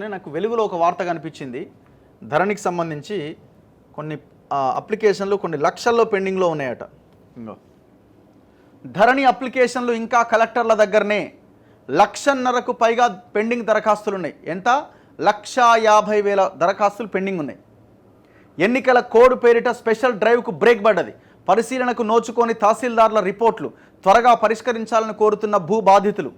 నాకు వెలుగులో ఒక వార్త కనిపించింది. ధరణికి సంబంధించి కొన్ని అప్లికేషన్లు కొన్ని లక్షల్లో పెండింగ్లో ఉన్నాయట. ధరణి అప్లికేషన్లు ఇంకా కలెక్టర్ల దగ్గరనే 1,50,000కు పైగా పెండింగ్ దరఖాస్తులు ఉన్నాయి. ఎంత? 1,50,000 దరఖాస్తులు పెండింగ్ ఉన్నాయి. ఎన్నికల కోడ్ పేరిట స్పెషల్ డ్రైవ్కు బ్రేక్ పడ్డది. పరిశీలనకు నోచుకొని తహసీల్దార్ల రిపోర్ట్లు త్వరగా పరిష్కరించాలని కోరుతున్న భూ బాధితులు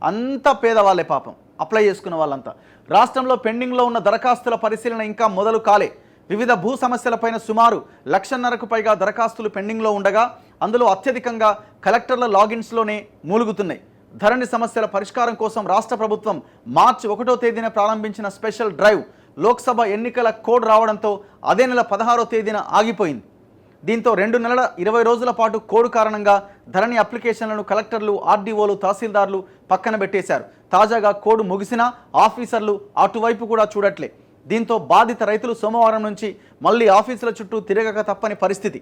అంతా పేదవాళ్ళే పాపం, అప్లై చేసుకున్న వాళ్ళంతా. రాష్ట్రంలో పెండింగ్లో ఉన్న దరఖాస్తుల పరిశీలన ఇంకా మొదలు కాలే. వివిధ భూ సమస్యలపైన సుమారు 1,50,000కు పైగా దరఖాస్తులు పెండింగ్లో ఉండగా అందులో అత్యధికంగా కలెక్టర్ల లాగిన్స్లోనే మూలుగుతున్నాయి. ధరణి సమస్యల పరిష్కారం కోసం రాష్ట్ర ప్రభుత్వం మార్చి 1వ తేదీన ప్రారంభించిన స్పెషల్ డ్రైవ్ లోక్సభ ఎన్నికల కోడ్ రావడంతో అదే నెల 16వ తేదీన ఆగిపోయింది. దీంతో 2 నెలల 20 రోజుల పాటు కోడ్ కారణంగా ధరణి అప్లికేషన్లను కలెక్టర్లు, ఆర్డీఓలు, తహసీల్దార్లు పక్కన పెట్టేశారు. తాజాగా కోడ్ ముగిసినా ఆఫీసర్లు అటువైపు కూడా చూడట్లే. దీంతో బాధిత రైతులు సోమవారం నుంచి మళ్ళీ ఆఫీసుల చుట్టూ తిరగక తప్పని పరిస్థితి.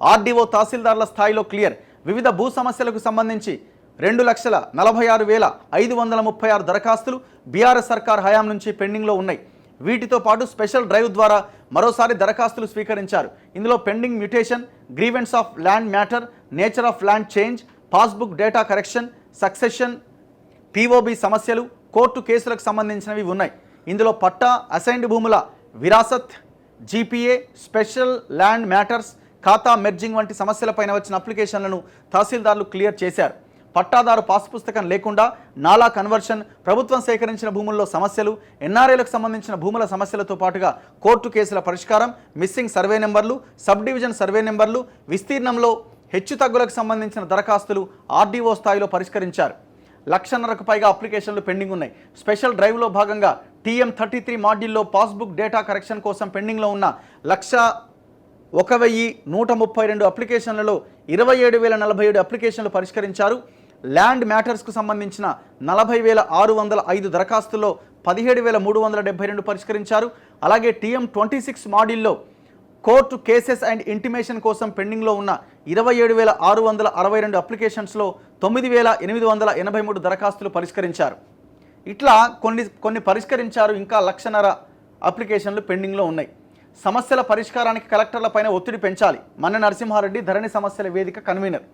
ఆర్డీఓ, తహసీల్దార్ల స్థాయిలో క్లియర్. వివిధ భూ సమస్యలకు సంబంధించి 2,46,536 దరఖాస్తులు బీఆర్ఎస్ సర్కార్ హయాం నుంచి పెండింగ్లో ఉన్నాయి. వీటితో పాటు స్పెషల్ డ్రైవ్ ద్వారా మరోసారి దరఖాస్తులు స్వీకరించారు. ఇందులో pending mutation, grievance of land matter, nature of land change, passbook data correction, succession, POB సమస్యలు, కోర్టు కేసులకు సంబంధించినవి ఉన్నాయి. ఇందులో పట్టా, అసైన్డ్ భూముల విరాసత్, జీపీఏ, స్పెషల్ ల్యాండ్ మ్యాటర్స్, ఖాతా మెర్జింగ్ వంటి సమస్యలపైన వచ్చిన అప్లికేషన్లను తహసీల్దార్లు క్లియర్ చేశారు. పట్టాదారు పాస్ పుస్తకం లేకుండా నాలా కన్వర్షన్, ప్రభుత్వం సేకరించిన భూముల్లో సమస్యలు, ఎన్ఆర్ఐలకు సంబంధించిన భూముల సమస్యలతో పాటుగా కోర్టు కేసుల పరిష్కారం, మిస్సింగ్ సర్వే నెంబర్లు, సబ్ డివిజన్ సర్వే నెంబర్లు, విస్తీర్ణంలో హెచ్చుతగ్గులకు సంబంధించిన దరఖాస్తులు ఆర్డీఓ స్థాయిలో పరిష్కరించారు. 1,50,000కు పైగా అప్లికేషన్లు పెండింగ్ ఉన్నాయి. స్పెషల్ డ్రైవ్లో భాగంగా TM33 మాడ్యూల్లో పాస్బుక్ డేటా కరెక్షన్ కోసం పెండింగ్లో ఉన్న 1,01,132 అప్లికేషన్లలో 27,047 అప్లికేషన్లు పరిష్కరించారు. ల్యాండ్ మ్యాటర్స్కు సంబంధించిన 40,605 దరఖాస్తుల్లో 17,372 పరిష్కరించారు. అలాగే TM26 మాడ్యూల్లో కోర్టు కేసెస్ అండ్ ఇంటిమేషన్ కోసం పెండింగ్లో ఉన్న 27,662 అప్లికేషన్స్లో 9,883 దరఖాస్తులు పరిష్కరించారు. ఇట్లా కొన్ని పరిష్కరించారు. ఇంకా 1,50,000 అప్లికేషన్లు పెండింగ్లో ఉన్నాయి. సమస్యల పరిష్కారానికి కలెక్టర్లపైన ఒత్తిడి పెంచాలి. మన్నె నరసింహారెడ్డి ధరణి సమస్యల వేదిక కన్వీనర్.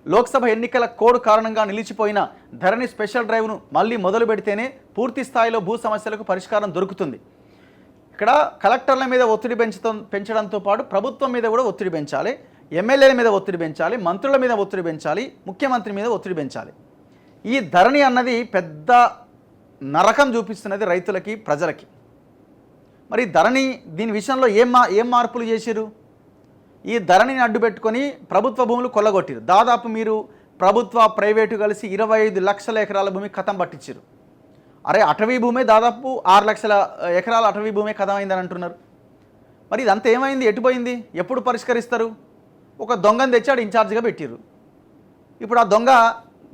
లోక్సభ ఎన్నికల కోడ్ కారణంగా నిలిచిపోయిన ధరణి స్పెషల్ డ్రైవ్ను మళ్ళీ మొదలు పెడితేనే పూర్తి స్థాయిలో భూ సమస్యలకు పరిష్కారం దొరుకుతుంది. ఇక్కడ కలెక్టర్ల మీద ఒత్తిడి పెంచడంతో పాటు ప్రభుత్వం మీద కూడా ఒత్తిడి పెంచాలి, ఎమ్మెల్యేల మీద ఒత్తిడి పెంచాలి, మంత్రుల మీద ఒత్తిడి పెంచాలి, ముఖ్యమంత్రి మీద ఒత్తిడి పెంచాలి. ఈ ధరణి అన్నది పెద్ద నరకం చూపిస్తున్నది రైతులకి, ప్రజలకి. మరి ధరణి దీని విషయంలో ఏం మార్పులు చేశారు? ఈ ధరణిని అడ్డు పెట్టుకొని ప్రభుత్వ భూములు కొల్లగొట్టారు. దాదాపు మీరు ప్రభుత్వ, ప్రైవేటు కలిసి 25 లక్షల ఎకరాల భూమి కథం పట్టించారు. అరే, అటవీ భూమే దాదాపు 6 లక్షల ఎకరాల అటవీ భూమే కథం అయిందని అంటున్నారు. మరి ఇదంతా ఏమైంది? ఎటుపోయింది? ఎప్పుడు పరిష్కరిస్తారు? ఒక దొంగను తెచ్చాడు ఇన్ఛార్జ్గా పెట్టిరు. ఇప్పుడు ఆ దొంగ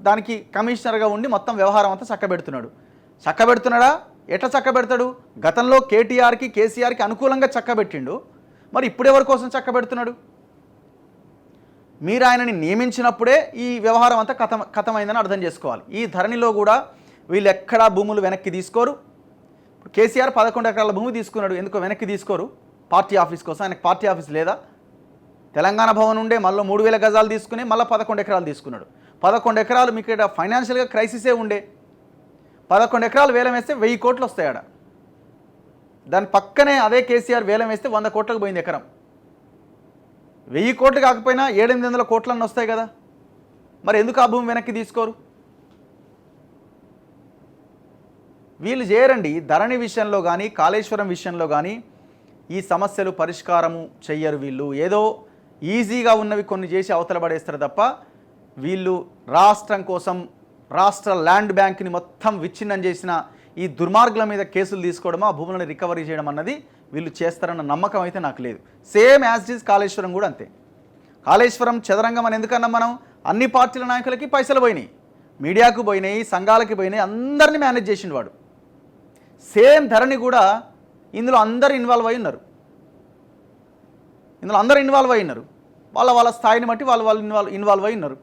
దానికి కమిషనర్గా ఉండి మొత్తం వ్యవహారం అంతా చక్కబెడుతున్నాడా? ఎట్లా చక్కబెడతాడు? గతంలో కేటీఆర్కి, కేసీఆర్కి అనుకూలంగా చక్కబెట్టిండు. మరి ఇప్పుడు ఎవరి కోసం చక్కబెడుతున్నాడు? మీరు ఆయనని నియమించినప్పుడే ఈ వ్యవహారం అంతా కథమైందని అర్థం చేసుకోవాలి. ఈ ధరణిలో కూడా వీళ్ళు ఎక్కడా భూములు వెనక్కి తీసుకోరు. కేసీఆర్ 11 ఎకరాల భూమి తీసుకున్నాడు. ఎందుకో వెనక్కి తీసుకోరు? పార్టీ ఆఫీస్ కోసం. ఆయనకు పార్టీ ఆఫీస్ లేదా? తెలంగాణ భవన్ ఉండే, మళ్ళీ 3,000 గజాలు తీసుకుని మళ్ళీ 11 ఎకరాలు తీసుకున్నాడు. 11 ఎకరాలు మీకు ఇక్కడ ఫైనాన్షియల్గా క్రైసిసే ఉండే. 11 ఎకరాలు వేలం వేస్తే 1,000 కోట్లు వస్తాయాడ. దాని పక్కనే అదే కేసీఆర్ వేలం వేస్తే 100 కోట్లకు పోయింది ఎకరం. 1,000 కోట్లు కాకపోయినా 700-800 కోట్లన్నీ వస్తాయి కదా. మరి ఎందుకు ఆ భూమి వెనక్కి తీసుకోరు? వీళ్ళు చేయరండి. ధరణి విషయంలో కానీ, కాళేశ్వరం విషయంలో కానీ ఈ సమస్యలు పరిష్కారము చెయ్యరు. వీళ్ళు ఏదో ఈజీగా ఉన్నవి కొన్ని చేసి అవతల పడేస్తారు తప్ప వీళ్ళు రాష్ట్రం కోసం, రాష్ట్ర ల్యాండ్ బ్యాంక్ని మొత్తం విచ్ఛిన్నం చేసిన ఈ దుర్మార్గుల మీద కేసులు తీసుకోవడం, ఆ భూములను రికవరీ చేయడం అన్నది వీళ్ళు చేస్తారన్న నమ్మకం అయితే నాకు లేదు. Same as it is Kaleshwaram కూడా అంతే. కాళేశ్వరం చదరంగం అని ఎందుకన్నా మనం? అన్ని పార్టీల నాయకులకి పైసలు పోయినాయి, మీడియాకు పోయినాయి, సంఘాలకి పోయినాయి, అందరినీ మేనేజ్ చేసిండు వాడు. సేమ్ ధరణి కూడా ఇందులో అందరూ ఇన్వాల్వ్ అయి ఉన్నారు. వాళ్ళ స్థాయిని బట్టి వాళ్ళు ఇన్వాల్వ్ అయి ఉన్నారు.